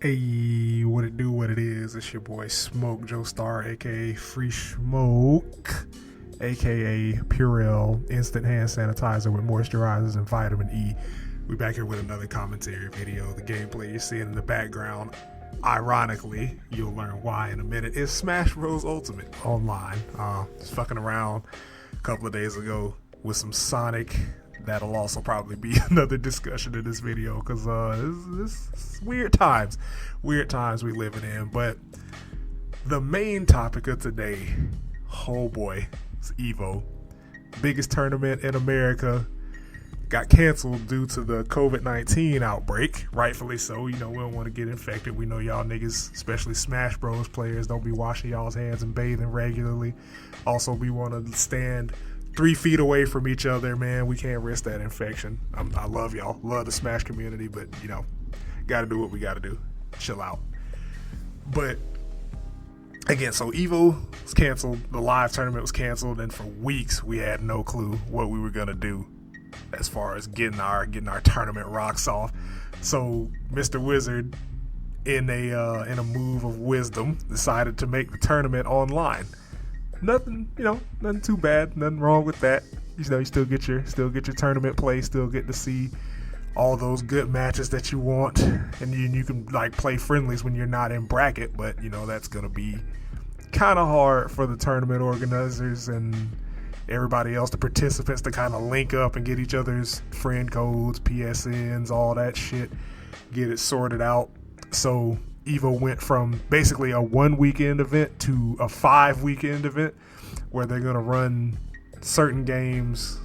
Hey, what it do, what it is, it's your boy Smoke Joe Star, aka Free Smoke, aka Purell Instant Hand Sanitizer with moisturizers and vitamin E. We back here with another commentary video. The gameplay you're seeing in the background, ironically, you'll learn why in a minute, is Smash Bros. Ultimate online. Just fucking around a couple of days ago with some Sonic. That'll also probably be another discussion in this video because this weird times we living in. But the main topic of today, oh boy, is EVO. Biggest tournament in America. Got canceled due to the COVID-19 outbreak, rightfully so. You know, we don't want to get infected. We know y'all niggas, especially Smash Bros players, don't be washing y'all's hands and bathing regularly. Also, we want to stand 3 feet away from each other, man. We can't risk that infection. I love y'all. Love the Smash community, but, you know, got to do what we got to do. Chill out. But, again, so EVO was canceled. The live tournament was canceled, and for weeks we had no clue what we were going to do as far as getting our tournament rocks off. So, Mr. Wizard, in a move of wisdom, decided to make the tournament online. Nothing too bad, nothing wrong with that. You know, you still get your tournament play, still get to see all those good matches that you want, and you can like play friendlies when you're not in bracket. But you know that's gonna be kind of hard for the tournament organizers and everybody else, the participants, to kind of link up and get each other's friend codes, PSNs, all that shit, get it sorted out. So EVO went from basically a 1 weekend event to a 5 weekend event where they're going to run certain games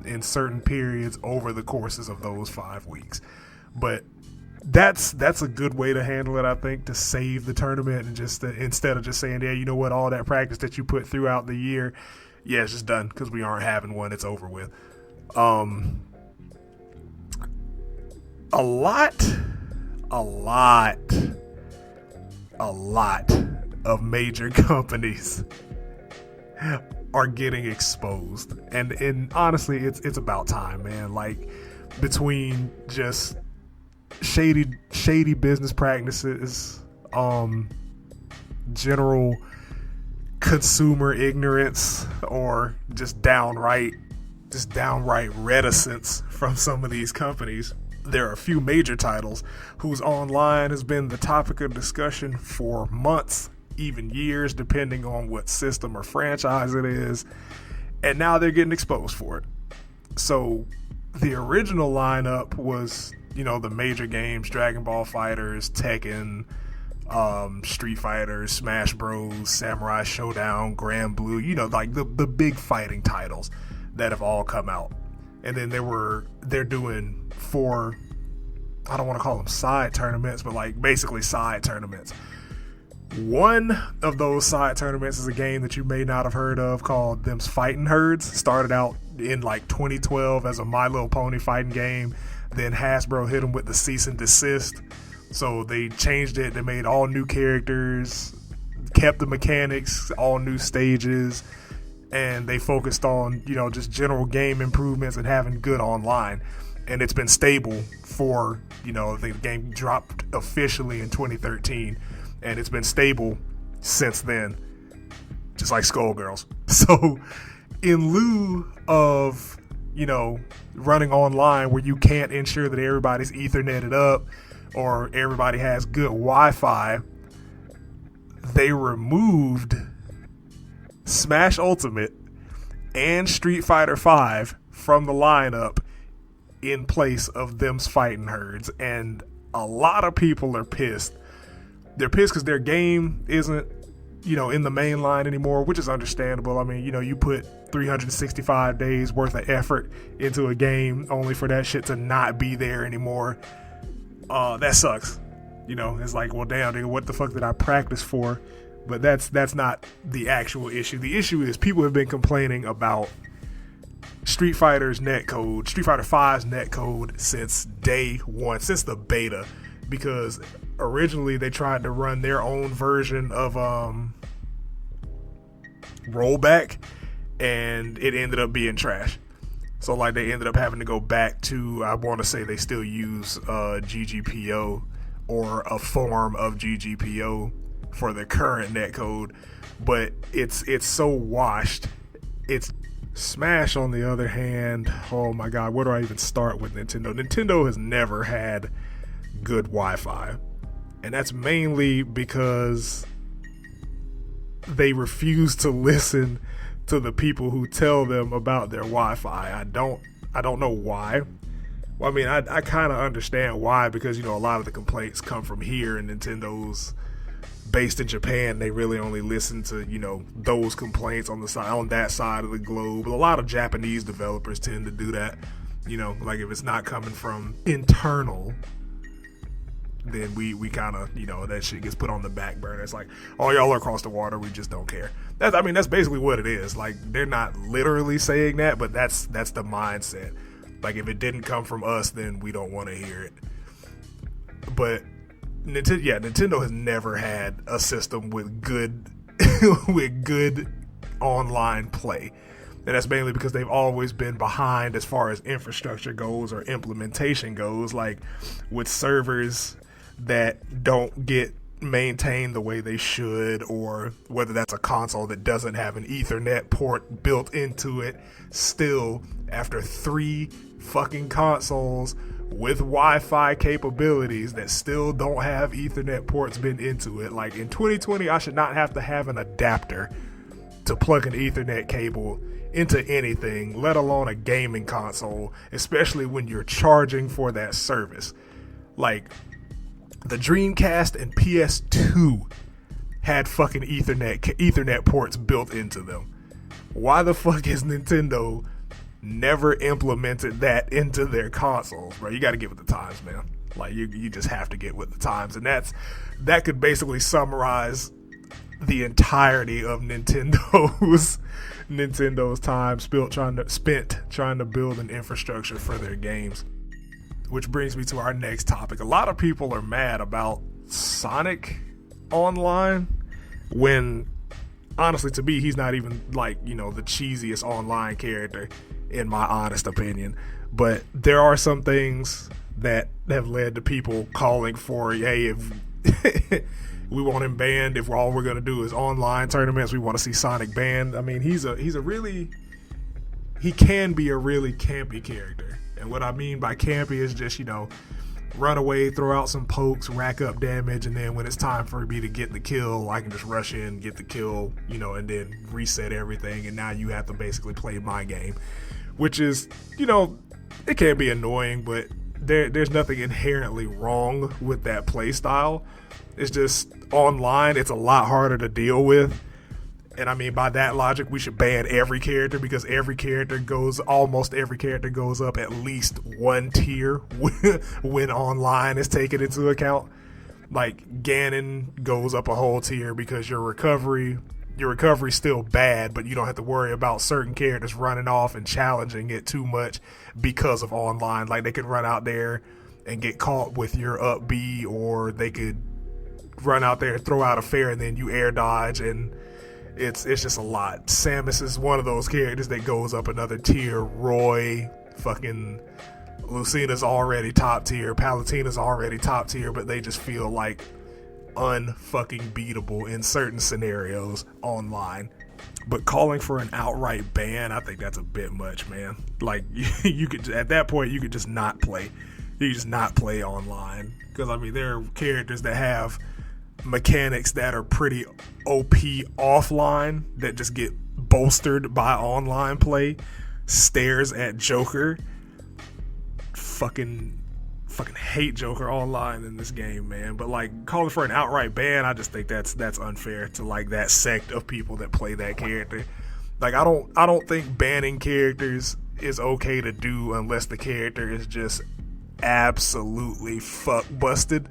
in certain periods over the courses of those 5 weeks. But that's a good way to handle it, I think, to save the tournament and just instead of just saying, yeah, you know what, all that practice that you put throughout the year, yeah, it's just done because we aren't having one. It's over with. A lot of major companies are getting exposed, and honestly it's about time, man. Like, between just shady business practices, general consumer ignorance, or just downright reticence from some of these companies. There are a few major titles whose online has been the topic of discussion for months, even years, depending on what system or franchise it is, and now they're getting exposed for it. So the original lineup was, you know, the major games: Dragon Ball Fighters, Tekken, Street Fighter, Smash Bros, Samurai Showdown, Grand Blue, you know, like the big fighting titles that have all come out. And then they're doing 4, I don't want to call them side tournaments, but like basically side tournaments. One of those side tournaments is a game that you may not have heard of called Them's Fighting Herds. Started out in like 2012 as a My Little Pony fighting game. Then Hasbro hit them with the cease and desist. So they changed it. They made all new characters, kept the mechanics, all new stages, and they focused on, you know, just general game improvements and having good online. And it's been stable for, you know, the game dropped officially in 2013, and it's been stable since then, just like Skullgirls. So in lieu of, you know, running online where you can't ensure that everybody's Etherneted up or everybody has good Wi-Fi, they removed Smash Ultimate and Street Fighter V from the lineup in place of Them's Fighting Herds, and a lot of people are pissed. They're pissed because their game isn't, you know, in the main line anymore, which is understandable. I mean, you know, you put 365 days worth of effort into a game only for that shit to not be there anymore. That sucks. You know, it's like, well, damn, nigga, what the fuck did I practice for? But that's not the actual issue. The issue is people have been complaining about Street Fighter's netcode, Street Fighter V's netcode, since day one, since the beta, because originally they tried to run their own version of rollback, and it ended up being trash. So like they ended up having to go back to, I want to say they still use GGPO or a form of GGPO for the current netcode, but it's so washed. It's Smash, on the other hand, oh my god, where do I even start with Nintendo? Nintendo has never had good Wi-Fi, and that's mainly because they refuse to listen to the people who tell them about their Wi-Fi. I don't know why. Well, I mean, I kind of understand why, because, you know, a lot of the complaints come from here, and Nintendo's based in Japan. They really only listen to, you know, those complaints on that side of the globe. But a lot of Japanese developers tend to do that. You know, like if it's not coming from internal, then we kind of, you know, that shit gets put on the back burner. It's like, oh, y'all are across the water, we just don't care. That's basically what it is. Like, they're not literally saying that, but that's the mindset. Like, if it didn't come from us, then we don't want to hear it. But Nintendo has never had a system with good with good online play. And that's mainly because they've always been behind as far as infrastructure goes or implementation goes, like with servers that don't get maintained the way they should, or whether that's a console that doesn't have an Ethernet port built into it. Still, after 3 fucking consoles with Wi-Fi capabilities that still don't have Ethernet ports been into it, like in 2020, I should not have to have an adapter to plug an Ethernet cable into anything, let alone a gaming console, especially when you're charging for that service. Like, the Dreamcast and PS2 had fucking Ethernet ports built into them. Why the fuck has Nintendo never implemented that into their consoles, bro? You got to get with the times, man. Like, you just have to get with the times, and that could basically summarize the entirety of Nintendo's time spent trying to build an infrastructure for their games. Which brings me to our next topic. A lot of people are mad about Sonic Online, when honestly, to me, he's not even, like, you know, the cheesiest online character, in my honest opinion. But there are some things that have led to people calling for, hey, if we want him banned, if all we're gonna do is online tournaments, we want to see Sonic banned. I mean, he can be a really campy character. And what I mean by campy is just, you know, run away, throw out some pokes, rack up damage, and then when it's time for me to get the kill, I can just rush in, get the kill, you know, and then reset everything, and now you have to basically play my game. Which is, you know, it can be annoying, but there's nothing inherently wrong with that play style. It's just online, it's a lot harder to deal with. And I mean, by that logic, we should ban every character, because almost every character goes up at least 1 tier when online is taken into account. Like, Ganon goes up a whole tier because your recovery's still bad, but you don't have to worry about certain characters running off and challenging it too much because of online. Like, they could run out there and get caught with your up B, or they could run out there and throw out a fair and then you air dodge, and it's just a lot. Samus is one of those characters that goes up another tier. Roy, fucking Lucina's already top tier, Palutena's already top tier, but they just feel like unfucking beatable in certain scenarios online. But calling for an outright ban, I think that's a bit much, man. Like, you could, at that point, you could just not play. You could just not play online, because I mean, there are characters that have mechanics that are pretty OP offline that just get bolstered by online play. Stares at Joker. Fucking hate Joker online in this game, man. But like, calling for an outright ban, I just think that's unfair to like that sect of people that play that character. Like, I don't think banning characters is okay to do unless the character is just absolutely fuck busted.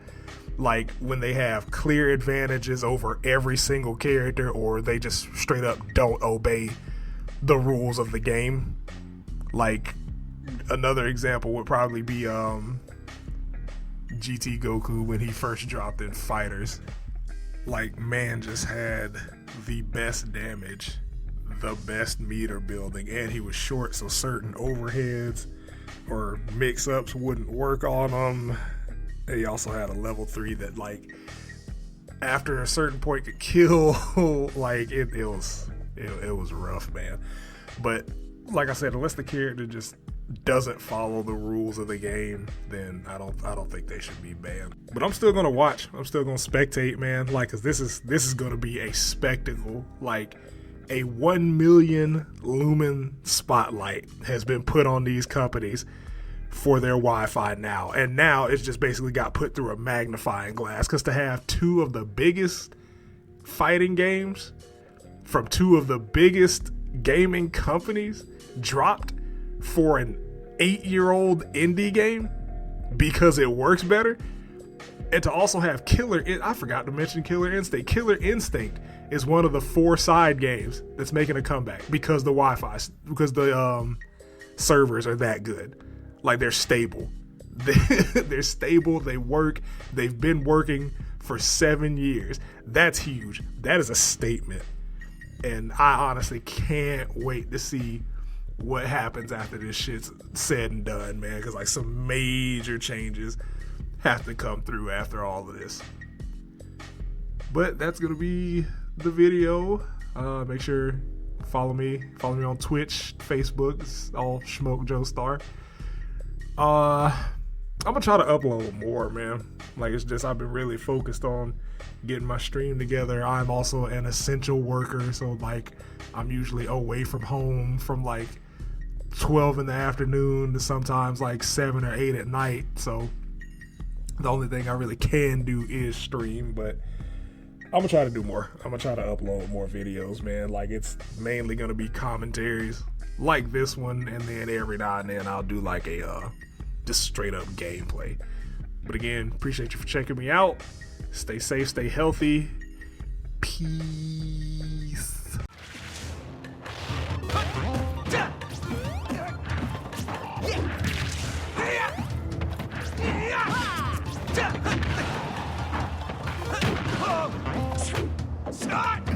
Like, when they have clear advantages over every single character, or they just straight up don't obey the rules of the game. Like, another example would probably be GT Goku when he first dropped in Fighters. Like, man just had the best damage, the best meter building, and he was short, so certain overheads or mix-ups wouldn't work on him. And he also had a level 3 that, like, after a certain point could kill. Like, it was rough, man. But like I said, unless the character just doesn't follow the rules of the game, then I don't think they should be banned. But I'm still gonna watch. I'm still gonna spectate, man. Like, cause this is gonna be a spectacle. Like, a 1 million lumen spotlight has been put on these companies for their Wi-Fi now, and now it's just basically got put through a magnifying glass. Cause to have two of the biggest fighting games from two of the biggest gaming companies dropped for an 8-year-old indie game because it works better, and to also have I forgot to mention Killer Instinct. Killer Instinct is one of the 4 side games that's making a comeback because the the servers are that good. Like, they're stable. They're stable. They work. They've been working for 7 years. That's huge. That is a statement. And I honestly can't wait to see what happens after this shit's said and done, man. Because, like, some major changes have to come through after all of this. But that's going to be the video. Make sure follow me on Twitch, Facebook. It's all Smoke Joestar. I'm gonna try to upload more, man. Like, it's just I've been really focused on getting my stream together. I'm also an essential worker, so, like, I'm usually away from home from like 12 in the afternoon to sometimes like 7 or 8 at night. So the only thing I really can do is stream, but I'm gonna try to do more. I'm gonna try to upload more videos, man. Like, it's mainly gonna be commentaries like this one, and then every now and then I'll do like a just straight up gameplay. But again, appreciate you for checking me out. Stay safe, stay healthy. Peace. Start!